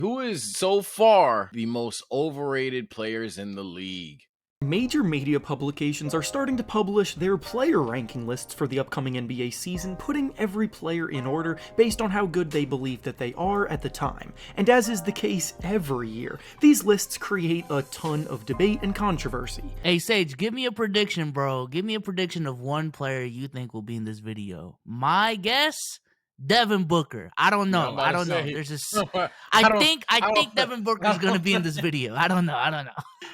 Who is so far the most overrated players in the league? Major media publications are starting to publish their player ranking lists for the upcoming NBA season, putting every player in order based on how good they believe that they are at the time. And as is the case every year, these lists create a ton of debate and controversy. Hey Sage, give me a prediction, bro. Give me a prediction of one player you think will be in this video. My guess, Devin Booker. I don't know. I don't know. There's just I think Devin Booker's gonna be in this video. I don't know. I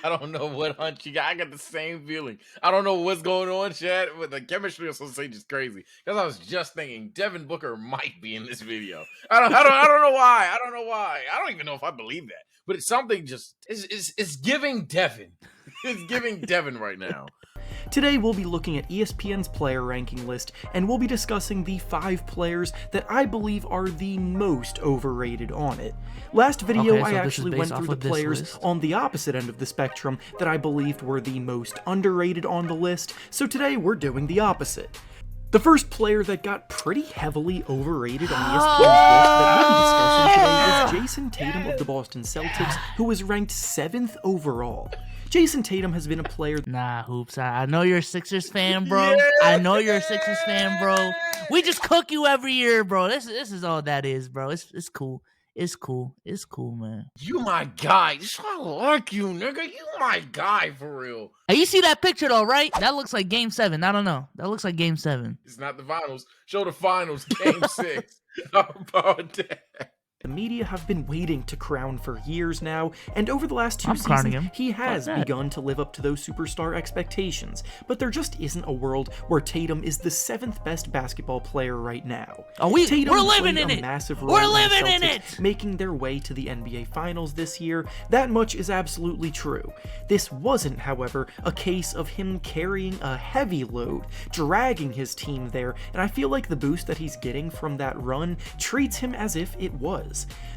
don't know what hunch you got. I got the same feeling. I don't know what's going on, Chad, but the chemistry of Sage is crazy. Because I was just thinking Devin Booker might be in this video. I don't know why. I don't know why. I don't even know if I believe that. But it's something just it's giving Devin. It's giving Devin right now. Today we'll be looking at ESPN's player ranking list, and we'll be discussing the 5 players that I believe are the most overrated on it. Last video I actually went through the players on the opposite end of the spectrum that I believed were the most underrated on the list, so today we're doing the opposite. The first player that got pretty heavily overrated on ESPN's list that we'll be discussing today is Jayson Tatum of the Boston Celtics, who was ranked 7th overall. Jayson Tatum has been a player... Nah, Hoops, I know you're a Sixers fan, bro. Yeah! I know you're a Sixers fan, bro. We just cook you every year, bro. This is all that is, bro. It's cool. It's cool. It's cool, man. You my guy. I like you, nigga. You my guy, for real. Hey, you see that picture, though, right? That looks like Game 7. I don't know. That looks like Game 7. It's not the finals. Show the finals, Game 6. How about that? The media have been waiting to crown for years now, and over the last 2 seasons, he has begun to live up to those superstar expectations, but there just isn't a world where Tatum is the 7th best basketball player right now. We're living in it! We're living in it! Making their way to the NBA Finals this year, that much is absolutely true. This wasn't, however, a case of him carrying a heavy load, dragging his team there, and I feel like the boost that he's getting from that run treats him as if it was.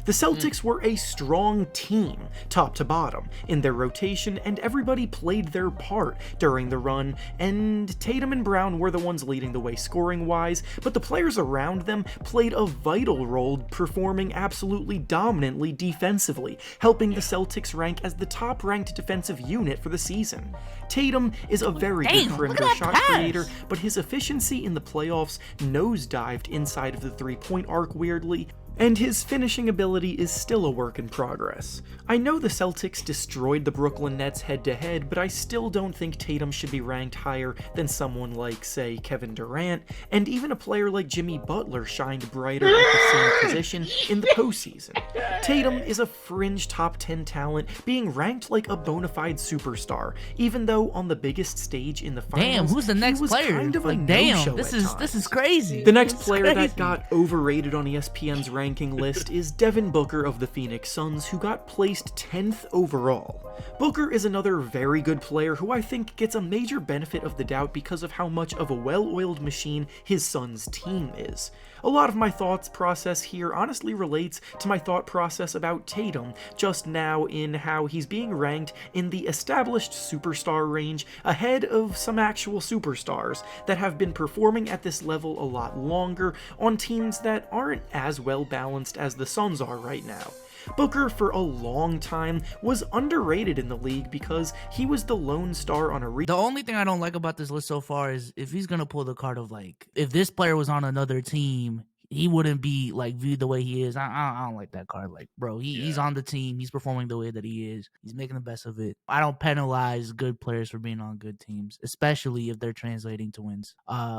The Celtics were a strong team, top to bottom, in their rotation, and everybody played their part during the run, and Tatum and Brown were the ones leading the way scoring-wise, but the players around them played a vital role, performing absolutely dominantly defensively, helping the Celtics rank as the top-ranked defensive unit for the season. Tatum is a very good perimeter shot creator, but his efficiency in the playoffs nosedived inside of the three-point arc weirdly, and his finishing ability is still a work in progress. I know the Celtics destroyed the Brooklyn Nets head-to-head, but I still don't think Tatum should be ranked higher than someone like, say, Kevin Durant, and even a player like Jimmy Butler shined brighter at the same position in the postseason. Tatum is a fringe top 10 talent, being ranked like a bona fide superstar, even though on the biggest stage in the finals, damn, who's the next player? Kind of like, damn, this is crazy. The next player that got overrated on ESPN's ranking list is Devin Booker of the Phoenix Suns, who got placed 10th overall. Booker is another very good player who I think gets a major benefit of the doubt because of how much of a well-oiled machine his Suns team is. A lot of my thoughts process here honestly relates to my thought process about Tatum just now in how he's being ranked in the established superstar range ahead of some actual superstars that have been performing at this level a lot longer on teams that aren't as well balanced as the Suns are right now. Booker, for a long time, was underrated in the league because he was the lone star on a The only thing I don't like about this list so far is if he's gonna pull the card of, like, if this player was on another team, he wouldn't be, like, viewed the way he is. I don't like that card. Like, bro, he's on the team. He's performing the way that he is. He's making the best of it. I don't penalize good players for being on good teams, especially if they're translating to wins,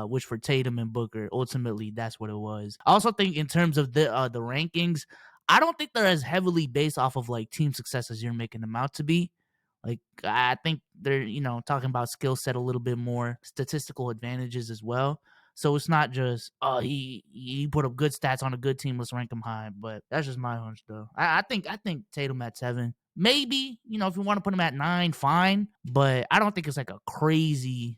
which for Tatum and Booker, ultimately, that's what it was. I also think in terms of the rankings, I don't think they're as heavily based off of, like, team success as you're making them out to be. Like, I think they're, talking about skill set a little bit more, statistical advantages as well. So it's not just, he put up good stats on a good team, let's rank him high. But that's just my hunch, though. I think Tatum at 7. Maybe, if you want to put him at 9, fine. But I don't think it's like a crazy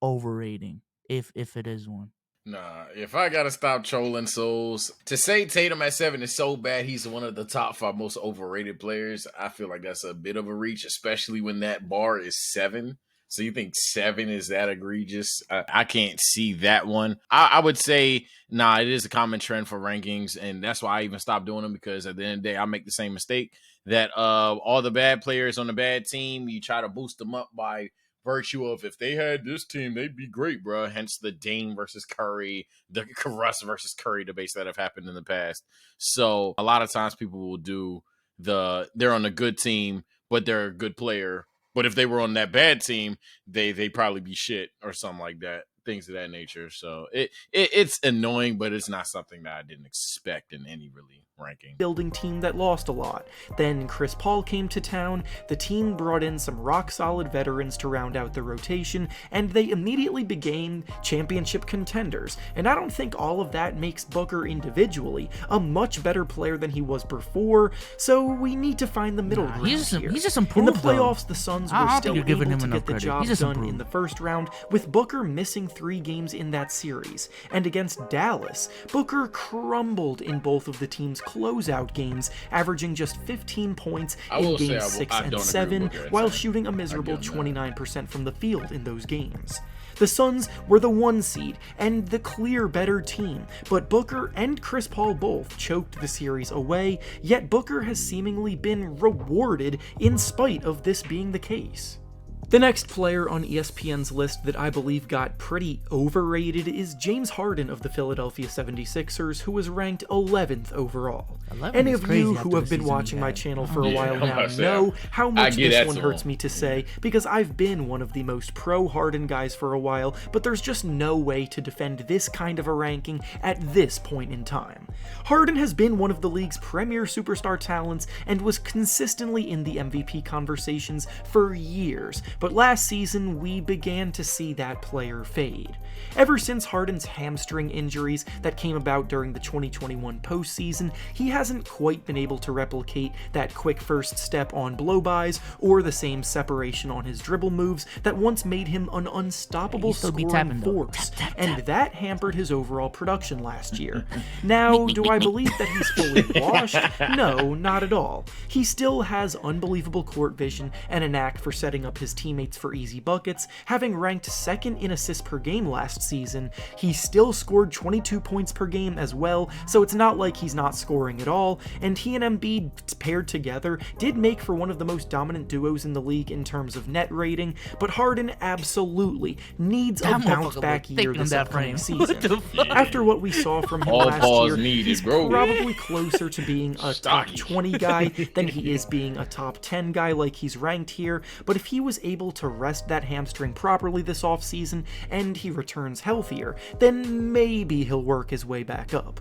overrating, if it is one. Nah, if I gotta stop trolling souls, to say Tatum at 7 is so bad he's one of the top 5 most overrated players, I feel like that's a bit of a reach, especially when that bar is 7. So you think 7 is that egregious? I can't see that one. I would say, nah, it is a common trend for rankings, and that's why I even stopped doing them, because at the end of the day, I make the same mistake that all the bad players on the bad team, you try to boost them up by virtue of, if they had this team, they'd be great, bro. Hence the Dame versus Curry, the Russ versus Curry debates that have happened in the past. So a lot of times people will do they're on a good team, but they're a good player. But if they were on that bad team, they'd probably be shit or something like that. Things of that nature. So it's annoying, but it's not something that I didn't expect in any really ranking. Building team that lost a lot. Then Chris Paul came to town, the team brought in some rock-solid veterans to round out the rotation, and they immediately became championship contenders. And I don't think all of that makes Booker individually a much better player than he was before, so we need to find the middle ground here. He's just improved, in the playoffs, the Suns were still able to get the job done improved in the first round, with Booker missing 3 games in that series. And against Dallas, Booker crumbled in both of the team's closeout games, averaging just 15 points in games 6 and 7, while shooting a miserable 29% from the field in those games. The Suns were the 1 seed and the clear better team, but Booker and Chris Paul both choked the series away, yet Booker has seemingly been rewarded in spite of this being the case. The next player on ESPN's list that I believe got pretty overrated is James Harden of the Philadelphia 76ers, who was ranked 11th overall. Any of you who have been watching my channel for a while now know how much this one hurts me to say, because I've been one of the most pro Harden guys for a while, but there's just no way to defend this kind of a ranking at this point in time. Harden has been one of the league's premier superstar talents and was consistently in the MVP conversations for years, but last season we began to see that player fade. Ever since Harden's hamstring injuries that came about during the 2021 postseason, he hasn't quite been able to replicate that quick first step on blow-bys or the same separation on his dribble moves that once made him an unstoppable scoring force, and that hampered his overall production last year. Now, do I believe that he's fully washed? No, not at all. He still has unbelievable court vision and a knack for setting up his teammates for easy buckets, having ranked 2nd in assists per game last season. He still scored 22 points per game as well, so it's not like he's not scoring at all, and he and Embiid paired together did make for one of the most dominant duos in the league in terms of net rating, but Harden absolutely needs a bounce-back year this upcoming season. After what we saw from him last year, he's probably closer to being a top 20 guy than he is being a top 10 guy like he's ranked here, but if he was able to rest that hamstring properly this offseason and he returns healthier, then maybe he'll work his way back up.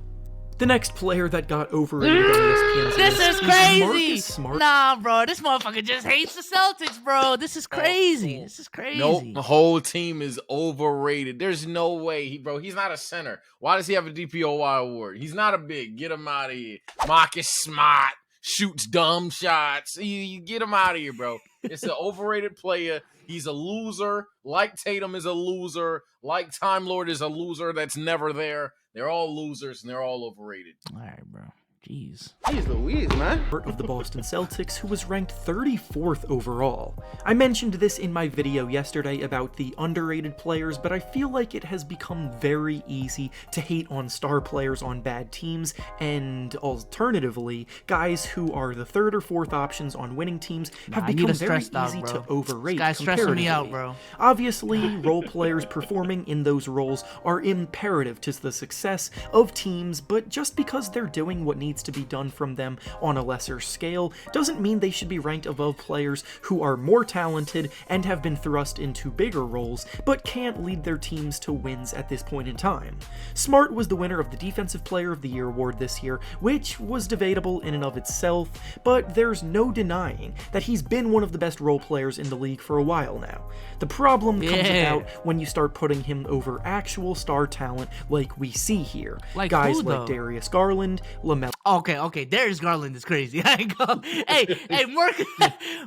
The next player that got overrated on ESPN's This list is crazy! Marcus Smart. Nah, bro, this motherfucker just hates the Celtics, bro. This is crazy. This is crazy. Nope, the whole team is overrated. There's no way, he's not a center. Why does he have a DPOY award? He's not a big. Get him out of here. Marcus Smart shoots dumb shots. You get him out of here, bro. It's an overrated player. He's a loser. Like Tatum is a loser. Like Time Lord is a loser that's never there. They're all losers, and they're all overrated. All right, bro. Jeez. Jeez Louise, man. Of the Boston Celtics, who was ranked 34th overall. I mentioned this in my video yesterday about the underrated players, but I feel like it has become very easy to hate on star players on bad teams, and alternatively, guys who are the 3rd or 4th options on winning teams have become very easy to overrate. This guy's stressing me out, bro. Obviously, role players performing in those roles are imperative to the success of teams, but just because they're doing what needs to be done from them on a lesser scale doesn't mean they should be ranked above players who are more talented and have been thrust into bigger roles, but can't lead their teams to wins at this point in time. Smart was the winner of the Defensive Player of the Year award this year, which was debatable in and of itself, but there's no denying that he's been one of the best role players in the league for a while now. The problem comes about when you start putting him over actual star talent like we see here. Like guys who, like Darius Garland, LaMelo. Okay, Darius Garland is crazy. Hey,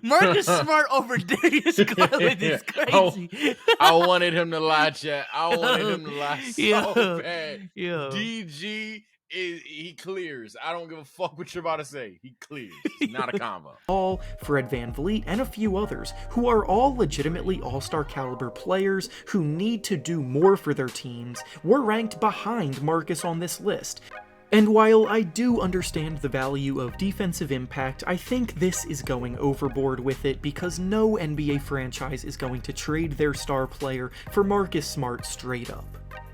Marcus Smart over Darius Garland is crazy. I wanted him to lie, chat. I wanted him to lie so bad. Yo. DG he clears. I don't give a fuck what you're about to say. He clears. It's not a combo. Hall, Fred VanVleet, and a few others, who are all legitimately all-star caliber players who need to do more for their teams, were ranked behind Marcus on this list. And while I do understand the value of defensive impact, I think this is going overboard with it because no NBA franchise is going to trade their star player for Marcus Smart straight up.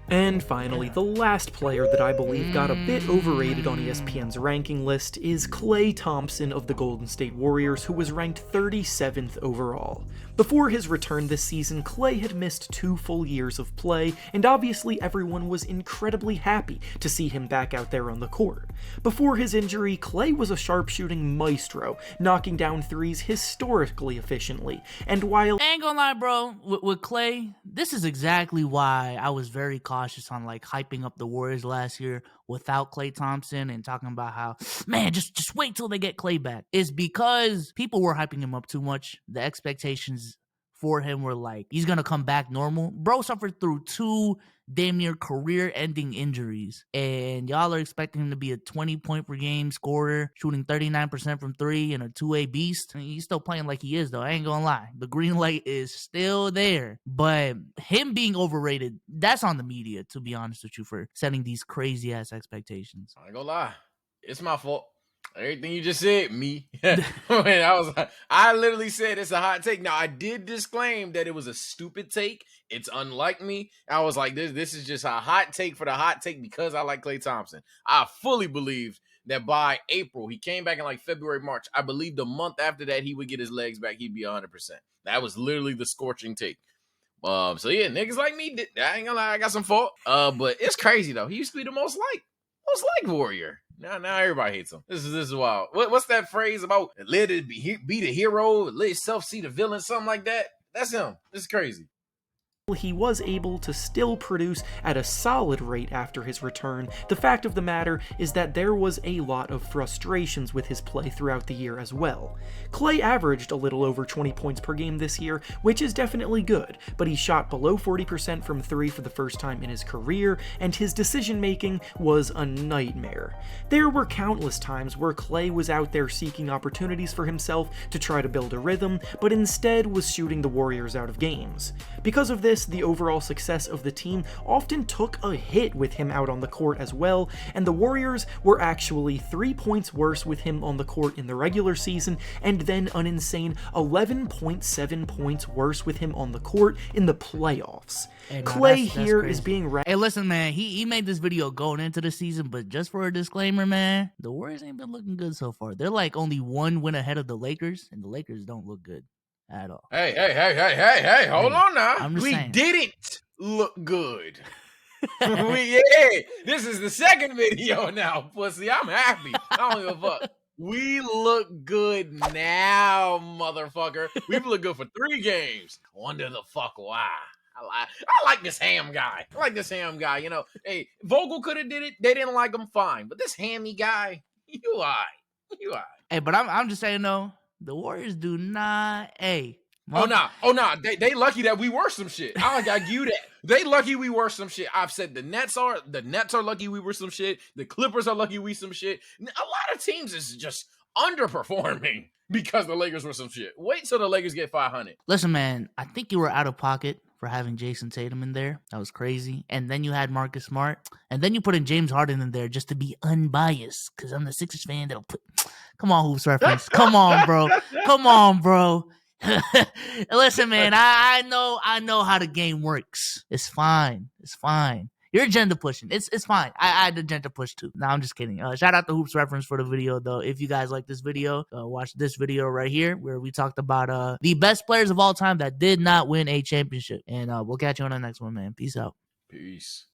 And finally, the last player that I believe got a bit overrated on ESPN's ranking list is Klay Thompson of the Golden State Warriors, who was ranked 37th overall. Before his return this season, Klay had missed 2 full years of play, and obviously everyone was incredibly happy to see him back out there on the court. Before his injury, Klay was a sharpshooting maestro, knocking down threes historically efficiently, and while I ain't gonna lie, bro, with Klay, this is exactly why I was very cautious on like hyping up the Warriors last year without Klay Thompson and talking about how, man, just wait till they get Klay back. Is because people were hyping him up too much. The expectations for him were like, he's gonna come back normal. Bro suffered through 2 damn near career-ending injuries, and y'all are expecting him to be a 20-point per game scorer, shooting 39% from 3 and a 2-way beast. I mean, he's still playing like he is, though. I ain't gonna lie. The green light is still there, but him being overrated, that's on the media, to be honest with you, for setting these crazy-ass expectations. I ain't gonna lie. It's my fault. Everything you just said, me. I literally said it's a hot take. Now, I did disclaim that it was a stupid take. It's unlike me. I was like, this is just a hot take for the hot take because I like Klay Thompson. I fully believed that by April, he came back in like February, March. I believed a month after that, he would get his legs back. He'd be 100%. That was literally the scorching take. So yeah, niggas like me, I ain't gonna lie, I got some fault. But it's crazy though. He used to be the most liked Warrior. Now everybody hates him. This is wild. What's that phrase about let it be the hero, let yourself see the villain, something like that? That's him. This is crazy. He was able to still produce at a solid rate after his return. The fact of the matter is that there was a lot of frustrations with his play throughout the year as well. Klay averaged a little over 20 points per game this year, which is definitely good, but he shot below 40% from 3 for the first time in his career, and his decision-making was a nightmare. There were countless times where Klay was out there seeking opportunities for himself to try to build a rhythm, but instead was shooting the Warriors out of games. Because of this, the overall success of the team often took a hit with him out on the court as well, and the Warriors were actually 3 points worse with him on the court in the regular season, and then an insane 11.7 points worse with him on the court in the playoffs. Hey, Klay that's here crazy. is being Hey, listen, man, he made this video going into the season, but just for a disclaimer, man, the Warriors ain't been looking good so far. They're like only 1 win ahead of the Lakers, and the Lakers don't look good at all. Hey, hold on now. We saying. didn't look good. This is the second video now, pussy. I'm happy. I don't give a fuck. We look good now, motherfucker. We've looked good for 3 games. Wonder the fuck why. I like this Ham guy. You know, hey, Vogel could have did it. They didn't like him, fine. But this Hammy guy, you all right. Hey, but I'm just saying though, the Warriors do not. Hey. Oh nah. They lucky that we were some shit. I give you that. They lucky we were some shit. I've said the Nets are lucky we were some shit. The Clippers are lucky we some shit. A lot of teams is just underperforming because the Lakers were some shit. Wait till the Lakers get 500. Listen, man, I think you were out of pocket for having Jayson Tatum in there. That was crazy. And then you had Marcus Smart. And then you put in James Harden in there just to be unbiased. Because I'm the Sixers fan that'll put... Come on, Hoops Reference. Come on, bro. Listen, man, I know how the game works. It's fine. You're agenda pushing. It's fine. I had agenda push too. No, I'm just kidding. Shout out to Hoops Reference for the video, though. If you guys like this video, watch this video right here where we talked about the best players of all time that did not win a championship. And we'll catch you on the next one, man. Peace out. Peace.